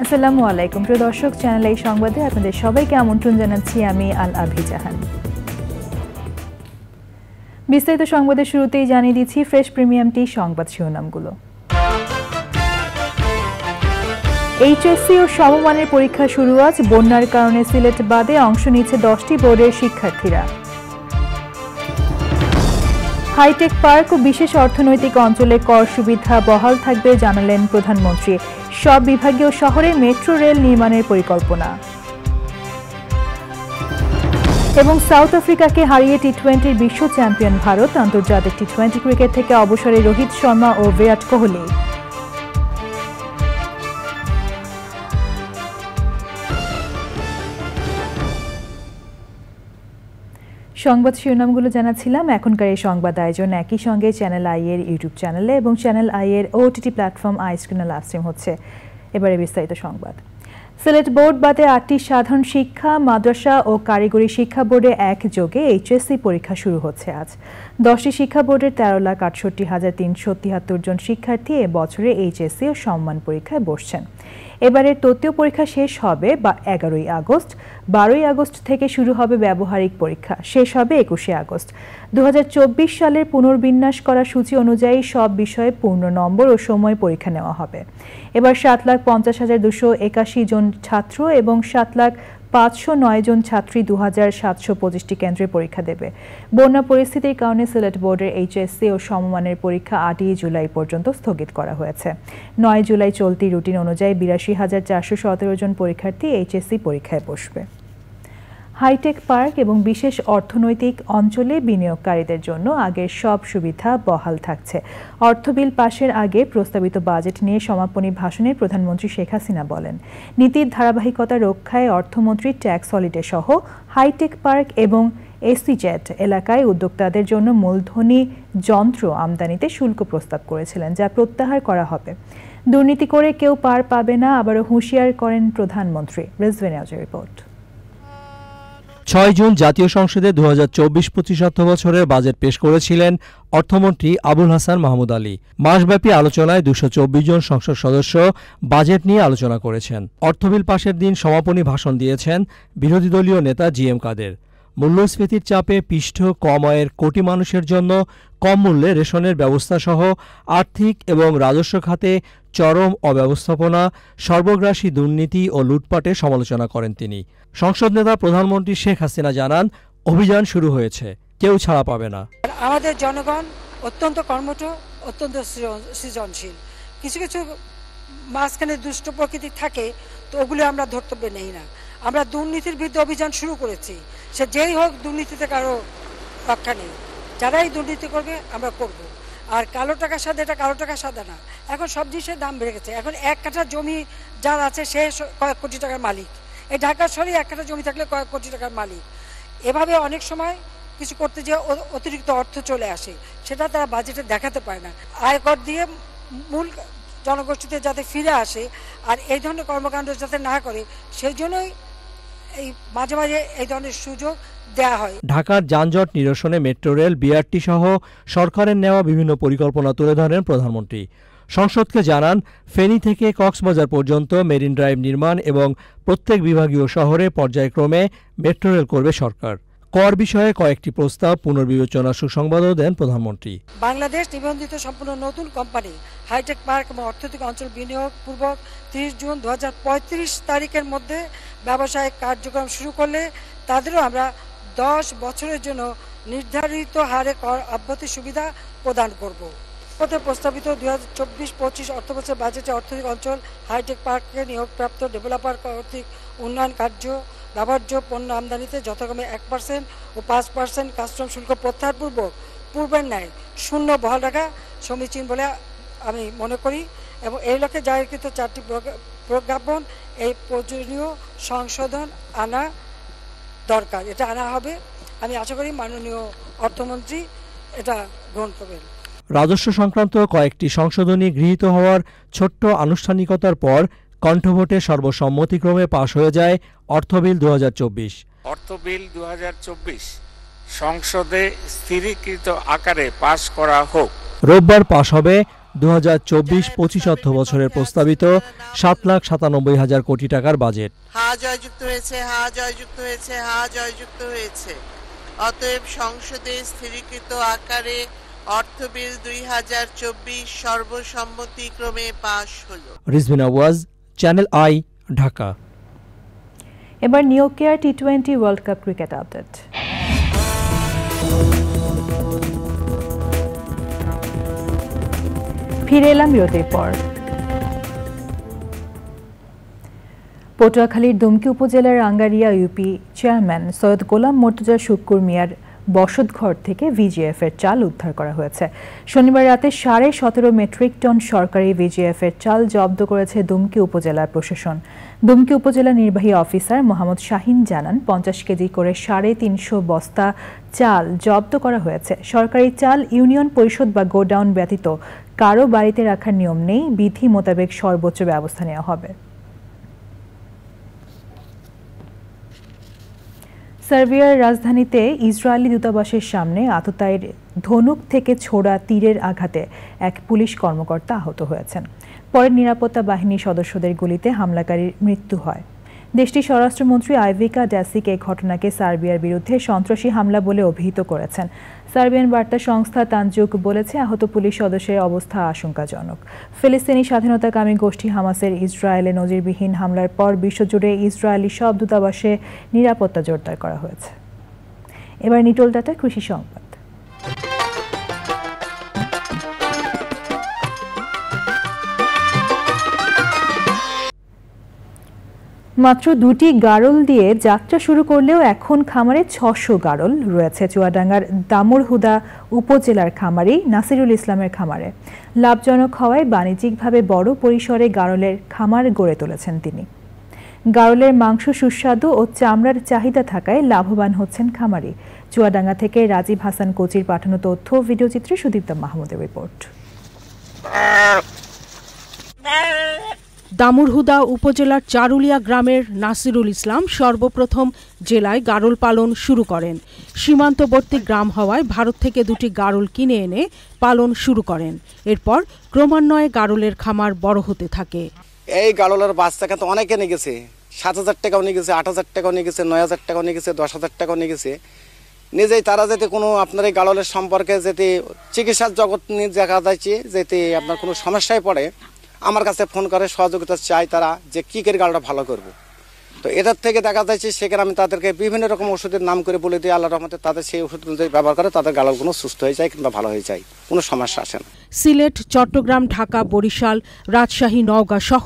আসসালামু আলাইকুম প্রিয় দর্শক, চ্যানেল এই সংবাদে আপনাদের সবাইকে আমন্ত্রণ জানাচ্ছি আমি আল আভি জাহান। বিস্তারিত সংবাদের শুরুতেই জানিয়ে দিচ্ছি ফ্রেশ প্রিমিয়াম টি সংবাদ শিরোনামগুলো। এইচএসসি ও সমমানের পরীক্ষা শুরু আজ। বন্যার কারণে সিলেট বাদে অংশ নিচ্ছে 10টি বোর্ডের শিক্ষার্থীরা। হাইটেক পার্ক ও বিশেষ অর্থনৈতিক অঞ্চলে কর সুবিধা বহাল থাকবে জানালেন প্রধানমন্ত্রী। সব বিভাগীয় শহরে মেট্রো রেল নির্মাণের পরিকল্পনা। এবং সাউথ আফ্রিকাকে হারিয়ে টি-20 বিশ্ব চ্যাম্পিয়ন ভারত। আন্তর্জাতিক টি-20 ক্রিকেট থেকে অবসরে রোহিত শর্মা ও বিরাট কোহলি। সংবাদ শিরোনামগুলো জানাচ্ছিলাম। এখনকার এই সংবাদ আয়োজন একই সঙ্গে চ্যানেল আই এর ইউটিউব চ্যানেলে এবং চ্যানেল আই এর ওটিটি প্ল্যাটফর্ম আই স্ক্রিনে লাইভ স্ট্রিম হচ্ছে। এবারে বিস্তারিত সংবাদ। সিলেট বোর্ড বাদে 8টি সাধারণ শিক্ষা, মাদ্রাসা ও কারিগরি শিক্ষা বোর্ডে একযোগে এইচএসসি পরীক্ষা শুরু হচ্ছে আজ। 10টি শিক্ষা বোর্ডের 13,68,373 জন শিক্ষার্থী এ বছরে এইচএসসি ও সম্মান পরীক্ষায় বসছেন। এবারের তৃতীয় পরীক্ষা শেষ হবে 11ই আগস্ট। 12ই আগস্ট থেকে শুরু হবে ব্যবহারিক পরীক্ষা, শেষ হবে 21শে আগস্ট। 2024 সালের পুনর্বিন্যাস করা সূচি অনুযায়ী সব বিষয়ে পূর্ণ নম্বর ও সময় পরীক্ষা নেওয়া হবে। এবার 7,50,281 জন ছাত্র এবং 7,509 জন ছাত্রী 2,725টি কেন্দ্রে পরীক্ষা দেবে। বন্যা পরিস্থিতির কারণে সিলেট বোর্ডের এইচএসসি ও সমমানের পরীক্ষা 8ই জুলাই পর্যন্ত স্থগিত করা হয়েছে। 9 জুলাই চলতি রুটিন অনুযায়ী 82,417 জন পরীক্ষার্থী এইচএসসি পরীক্ষায় বসবে। হাইটেক পার্ক এবং বিশেষ অর্থনৈতিক অঞ্চলে বিনিয়োগকারীদের জন্য আগের সব সুবিধা বহাল থাকছে। অর্থ বিল পাশের আগে প্রস্তাবিত বাজেট নিয়ে সমাপনী ভাষণে প্রধানমন্ত্রী শেখ হাসিনা বলেন, নীতির ধারাবাহিকতা রক্ষায় অর্থমন্ত্রী ট্যাক্স হলিডে সহ হাইটেক পার্ক এবং এসইজেড এলাকায় উদ্যোক্তাদের জন্য মূলধনী যন্ত্র আমদানিতে শুল্ক প্রস্তাব করেছিলেন, যা প্রত্যাহার করা হবে। দুর্নীতি করে কেউ পার পাবে না, আবারও হুঁশিয়ার করেন প্রধানমন্ত্রী। রিজওয়ান আজমের রিপোর্ট। 6 জুন জাতীয় সংসদে 2024-25 অর্থবছরের বাজেট পেশ করেছিলেন অর্থমন্ত্রী আবুল হাসান মাহমুদ আলী। মাসব্যাপী আলোচনায় 224 জন সংসদ সদস্য বাজেট নিয়ে আলোচনা করেছেন। অর্থবিল পাশের দিন সমাপনী ভাষণ দিয়েছেন বিরোধী দলীয় নেতা জিএম কাদের। মূল্যস্ফীতির চাপে পিষ্ট কম আয়ের কোটি মানুষের জন্য কম মূল্যে রেশনের ব্যবস্থা সহ আর্থিক এবং রাজস্ব খাতে চরম অব্যবস্থাপনা, সর্বগ্রাসী দুর্নীতি ও লুটপাটের সমালোচনা করেন তিনি। সংসদ নেতা প্রধানমন্ত্রী শেখ হাসিনা জানান, অভিযান শুরু হয়েছে, কেউ ছাড়া পাবে না। আমাদের জনগণ অত্যন্ত কর্মঠ, অত্যন্ত সৃজনশীল। কিছু কিছু মাঝখানে দুষ্ট প্রকৃতি থাকে, তো ওগুলো আমরা ধর্তব্যে নেই না। আমরা দুর্নীতির বিরুদ্ধে অভিযান শুরু করেছি, সে যেই হোক, দুর্নীতিতে কারো রক্ষা নেই। যারাই দুর্নীতি করবে আমরা করব। আর কালো টাকার সাথে, এটা কালো টাকার সাথে না, এখন সব জিনিসের দাম বেড়ে গেছে। এখন 1 কাঠা জমি যার আছে সে কয়েক কোটি টাকার মালিক। এই ঢাকা শহরে 1 কাঠা জমি থাকলে কয়েক কোটি টাকার মালিক। এভাবে অনেক সময় কিছু করতে যে অতিরিক্ত অর্থ চলে আসে, সেটা তারা বাজেটে দেখাতে পারে না। আয়কর দিয়ে মূল জনগোষ্ঠীতে যাতে ফিরে আসে আর এই ধরনের কর্মকাণ্ড যাতে না করে, সেই জন্যই এই মাঝে মাঝে এই ধরনের সুযোগ দেয়া হয়। ঢাকার যানজট নিরসনে মেট্রো রেল, বিআরটি সহ সরকারের নেওয়া বিভিন্ন পরিকল্পনা তুলে ধরেন প্রধানমন্ত্রী। সংসদকে জানান, ফেনী থেকে কক্সবাজার পর্যন্ত মেরিন ড্রাইভ নির্মাণ এবং প্রত্যেক বিভাগীয় শহরে পর্যায়ক্রমে মেট্রো রেল করবে সরকার। কর বিষয়ে কয়েকটি প্রস্তাব পুনর্বিবেচনার সুসংবাদও দেন প্রধানমন্ত্রী। বাংলাদেশ নিবন্ধিত সম্পূর্ণ নতুন কোম্পানি হাইটেক পার্ক এবং অর্থনৈতিক অঞ্চল বিনিয়োগ পূর্বক 30 জুন 2035 তারিখের মধ্যে ব্যবসায়িক কার্যক্রম শুরু করলে তাদেরও আমরা 10 বছরের জন্য নির্ধারিত হারে কর অব্যাহতি সুবিধা প্রদান করব। প্রস্তাবিত 2024-25 অর্থবছর বাজেটে অর্থনৈতিক অঞ্চল হাইটেক পার্কে নিয়োগপ্রাপ্ত ডেভেলপার কর্তৃক উন্নয়ন কার্য দাবার্য পণ্য আমদানিতে যথাক্রমে 1% ও 5% কাস্টম শুল্ক প্রত্যাহার পূর্বের ন্যায় শূন্য বহাল রাখা সমীচীন বলে আমি মনে করি এবং এই লক্ষ্যে জারিকৃত 4টি প্রজ্ঞাপন এই প্রয়োজনীয় সংশোধন আনা দরকার, এটা আনা হবে। আমি আশা করি মাননীয় অর্থমন্ত্রী এটা গ্রহণ করবেন। রাজস্ব সংক্রান্ত কয়েকটি সংশোধনী গৃহীত হওয়ার ছোট্ট আনুষ্ঠানিকতার পর কণ্ঠভোটে সর্বসম্মতিক্রমে পাশ হয়ে যায় অর্থ বিল 2024। অর্থ বিল 2024 সংসদে স্থিরীকৃত আকারে পাশ করা হোক। রোববার পাশ হবে 2024-25 অর্থ বছরের প্রস্তাবিত 7,97,000 কোটি টাকার বাজেট। হা জয়যুক্ত হয়েছে, হা জয়যুক্ত হয়েছে, হা জয়যুক্ত হয়েছে। অতএব সংসদে স্থিরীকৃত আকারে অর্থ বিল 2024 সর্বসম্মতিক্রমে পাশ হলো। রিজভিন আওয়াজ, চ্যানেল আই, ঢাকা। এবার নিউ কেয়ার টি20 ওয়ার্ল্ড কাপ ক্রিকেট আপডেট। ফিরে এলাম বিরতির পর। পটুয়াখালীর দুমকি উপজেলার আঙ্গারিয়া ইউপি চেয়ারম্যান সৈয়দ গোলাম মর্তুজা শুক্কুর মিয়ার বসতঘর থেকে ভিজিএফ এর চাল উদ্ধার করা হয়েছে। শনিবার রাতে 17.5 মেট্রিক টন সরকারি ভিজিএফ এর চাল জব্দ করেছে দুমকি উপজেলা প্রশাসন। দুমকি উপজেলা নির্বাহী অফিসার মোহাম্মদ শাহিন জানান 50 কেজি করে 350 বস্তা চাল জব্দ করা হয়েছে। সরকারি চাল ইউনিয়ন পরিষদ বা গোডাউন ব্যতীত কারো বাড়িতে রাখার নিয়ম নেই, বিধি মোতাবেক সর্বোচ্চ ব্যবস্থা নেওয়া হবে। সার্বিয়ার রাজধানীতে ইসরায়েলি দূতাবাসের সামনে আততায়ীর ধনুক থেকে ছোড়া তীরের আঘাতে এক পুলিশ কর্মকর্তা আহত হয়েছেন। পরে নিরাপত্তা বাহিনীর সদস্যদের গুলিতে হামলাকারীর মৃত্যু হয়। দেশটির স্বরাষ্ট্রমন্ত্রী আইভিকা ড্যাসিক এই ঘটনাকে সার্বিয়ার বিরুদ্ধে সন্ত্রাসী হামলা বলে অভিহিত করেছেন। সার্বিয়ান বার্তা সংস্থা তানজুক বলেছে আহত পুলিশ সদস্যের অবস্থা আশঙ্কাজনক। ফিলিস্তিনি স্বাধীনতাকামী গোষ্ঠী হামাসের ইসরায়েলে নজিরবিহীন হামলার পর বিশ্বজুড়ে ইসরায়েলি সব দূতাবাসে নিরাপত্তা জোরদার করা হয়েছে। এবার নিটোল ডাটা কৃষি সংবাদ। মাত্র 2টি গাড়ল দিয়ে যাত্রা শুরু করলেও এখন খামারে 600 গাড়ল রয়েছে চুয়াডাঙ্গার দামুড়হুদা উপজেলার খামারি নাসিরুল ইসলামের খামারে। লাভজনক হওয়ায় বাণিজ্যিকভাবে বড় পরিসরে গাড়লের খামার গড়ে তুলেছেন তিনি। গাড়লের মাংস সুস্বাদু ও চামড়ার চাহিদা থাকায় লাভবান হচ্ছেন খামারি। চুয়াডাঙ্গা থেকে রাজীব হাসান কোচির পাঠানো তথ্য ভিডিওচিত্রে সুদীপ্তা মাহমুদের রিপোর্ট। দামুড়হুদা উপজেলার চারুলিয়া গ্রামের নাসিরুল ইসলাম সর্বপ্রথম জেলায় গাড়ল পালন শুরু করেন। সীমান্তবর্তী গ্রাম হওয়ায় ভারত থেকে 2টি গাড়ল কিনে এনে পালন শুরু করেন। এরপর ক্রমান্বয়ে গাড়লের খামার বড় হতে থাকে। এই গাড়লের বাচ্চা কিন্তু অনেকে নিয়ে গেছে, 7,000 টাকাও নিয়ে গেছে, 8,000 টাকাও নিয়ে গেছে, 9,000 টাকাও নিয়ে গেছে, 10,000 টাকাও নিয়ে গেছে। নিজেই তারা যেতে কোনো আপনার এই গাড়লের সম্পর্কে যেতে চিকিৎসার জগৎ নিয়ে দেখা যাচ্ছে যেতে আপনার কোনো সমস্যায় পড়ে আমার কাছে ফোন করে সহযোগিতা চাই তারা যে কী করে গাড়লটা ভালো করবো। তো এটার থেকে দেখা যাচ্ছে সেখানে আমি তাদেরকে বিভিন্ন রকম ওষুধের নাম করে বলে দিই, আল্লাহর রহমতে তাদের সেই ওষুধ অনুযায়ী ব্যবহার করে তাদের গাড়লগুলো সুস্থ হয়ে যায় কিংবা ভালো হয়ে যায়, কোনো সমস্যা আসে না। সিলেট, চট্টগ্রাম, ঢাকা, বরিশাল, রাজশাহী, নওগাঁ সহ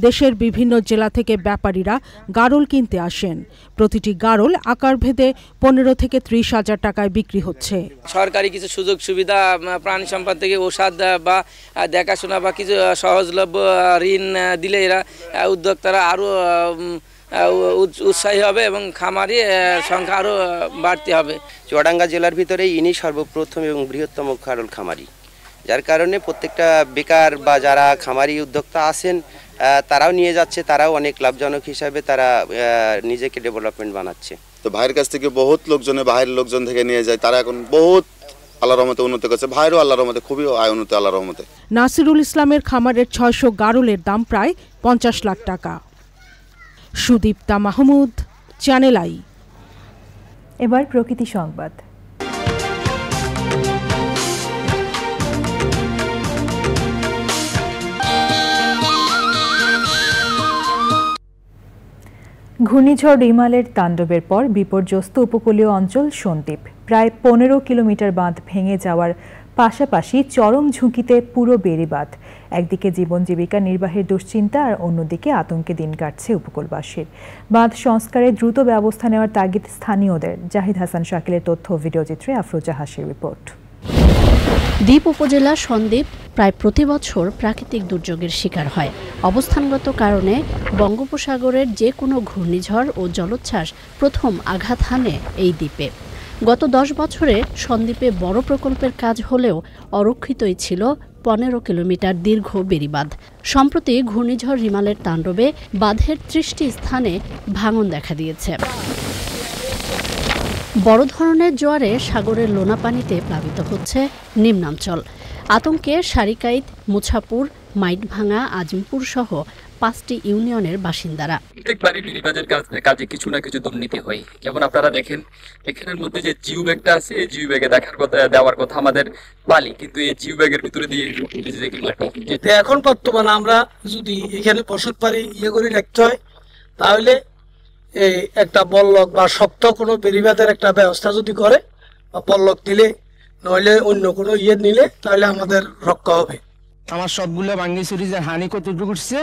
দেশের বিভিন্ন জেলা থেকে ব্যাপারীরা গাড়ল কিনতে আসেন। প্রতিটি গাড়ল আকারভেদে 15 থেকে 30,000 টাকায় বিক্রি হচ্ছে। সরকারি কিছু সুযোগ সুবিধা, প্রাণী সম্পদ থেকে ঔষধ বা দেখাশোনা বা কিছু সহজলভ্য ঋণ দিলে এরা উদ্যোক্তারা আরও উৎসাহী হবে এবং খামারি সংখ্যা আরও বাড়তে হবে। চুয়াডাঙ্গা জেলার ভিতরে ইনি সর্বপ্রথম এবং বৃহত্তম গাড়ল খামারি, যার কারণে প্রত্যেকটা বেকার বা যারা খামারি উদ্যোক্তা আছেন তারাও নিয়ে যাচ্ছে, তারাও অনেক লাভজনক হিসাবে তারা নিজেকে ডেভেলপমেন্ট বানাচ্ছে। তো ভাইয়ের কাছ থেকে বহুত লোকজনে বাইরের লোকজন থেকে নিয়ে যায়, তারা এখন বহুত আল্লাহর রহমতে উন্নতি করছে। ভাইয়েরও আল্লাহর রহমতে খুবই আয় উন্নতি আল্লাহর রহমতে। নাসিরুল ইসলামের খামারের 600 গাড়লের দাম প্রায় 50 লাখ টাকা। Sudipta Mahmud, channel I. এবার প্রকৃতি সংবাদ। ঘূর্ণিঝড় রিমালের তাণ্ডবের পর বিপর্যস্ত উপকূলীয় অঞ্চল সন্দ্বীপ। প্রায় 15 কিলোমিটার বাঁধ ভেঙে যাওয়ার পাশাপাশি চরম ঝুঁকিতে পুরো বেড়িবাঁধ। একদিকে জীবন জীবিকা নির্বাহের দুশ্চিন্তা আর অন্যদিকে আতঙ্কে দিন কাটছে উপকূলবাসীর। বাঁধ সংস্কারে দ্রুত ব্যবস্থা নেওয়ার তাগিদ স্থানীয়দের। জাহিদ হাসান শাকিলের তথ্য ও ভিডিওচিত্রে আফরোজা হাসির রিপোর্ট। দ্বীপ উপজেলা সন্দ্বীপ প্রায় প্রতি বছর প্রাকৃতিক দুর্যোগের শিকার হয়। অবস্থানগত কারণে বঙ্গোপসাগরের যে কোনো ঘূর্ণিঝড় ও জলোচ্ছ্বাস প্রথম আঘাত হানে এই দ্বীপে। গত 10 বছরে সন্দ্বীপে বড় প্রকল্পের কাজ হলেও অরক্ষিতই ছিল 15 কিলোমিটার দীর্ঘ বেড়িবাঁধ। সম্প্রতি ঘূর্ণিঝড় রিমালের তাণ্ডবে বাঁধের 30টি স্থানে ভাঙন দেখা দিয়েছে। বড় ধরনের জোয়ারে সাগরের লোনা পানিতে প্লাবিত হচ্ছে নিম্নাঞ্চল। আতঙ্কে সারিকাইত, মুছাপুর, মাইটভাঙা, আজিমপুর সহ 5টি ইউনিয়নের বাসিন্দারা। প্রত্যেকবারই বেড়িবাঁধের কাজে কিছু না কিছু দুর্নীতি হয়। যেমন আপনারা দেখেন এখানের মধ্যে যে জিও ব্যাগটা আছে, এই জিও ব্যাগে দেওয়ার কথা আমাদের বালি, কিন্তু এই জিও ব্যাগের ভিতরে দিয়ে মাটি। এখন বর্তমানে আমরা যদি এখানে বসত পারি করে রাখতে হয়, তাহলে এই একটা বল্লক বা শক্ত কোনো বেড়িবাঁধের একটা ব্যবস্থা যদি করে বা বল্লক দিলে, নইলে অন্য কোনো নিলে, তাহলে আমাদের রক্ষা হবে। আমার সবগুলো ভাঙ্গি চুরি যে হানি কতটুকু উঠছে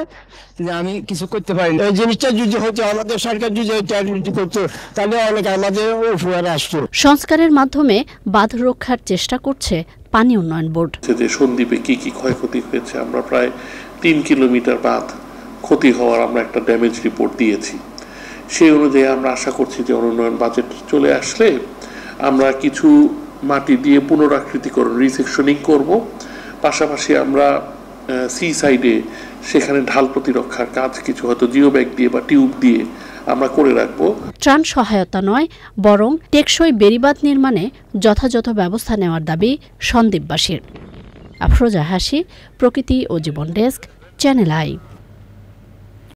যে আমি কিছু করতে পারি না। এই জিনিসটা যদি হতো, আমাদের সরকার যদি করতো, তাহলে অনেক আমাদের উপকারে আসতো। সংস্কারের মাধ্যমে বাঁধ রক্ষার চেষ্টা করছে পানি উন্নয়ন বোর্ড। যে সন্দ্বীপে কি কি ক্ষয়ক্ষতি হয়েছে, আমরা প্রায় 3 কিলোমিটার বাঁধ ক্ষতি হওয়ার আমরা একটা ড্যামেজ রিপোর্ট দিয়েছি। সেই অনুযায়ী আমরা আশা করছি যে উন্নয়ন বাজেট চলে আসলে আমরা কিছু মাটি দিয়ে পুনরাকৃতিকরণ, রিসেকশনিং করব। পাশাপাশি আমরা সি সাইডে সেখানে ঢাল প্রতিরক্ষার কাজ কিছু হয়তো জিও ব্যাগ দিয়ে বা টিউব দিয়ে আমরা করে রাখবো। ত্রাণ সহায়তা নয়, বরং টেকসই বেড়িবাঁধ নির্মাণে যথাযথ ব্যবস্থা নেওয়ার দাবি সন্দ্বীপবাসীর। আফরোজা হাসি, প্রকৃতি ও জীবন ডেস্ক, চ্যানেল আই।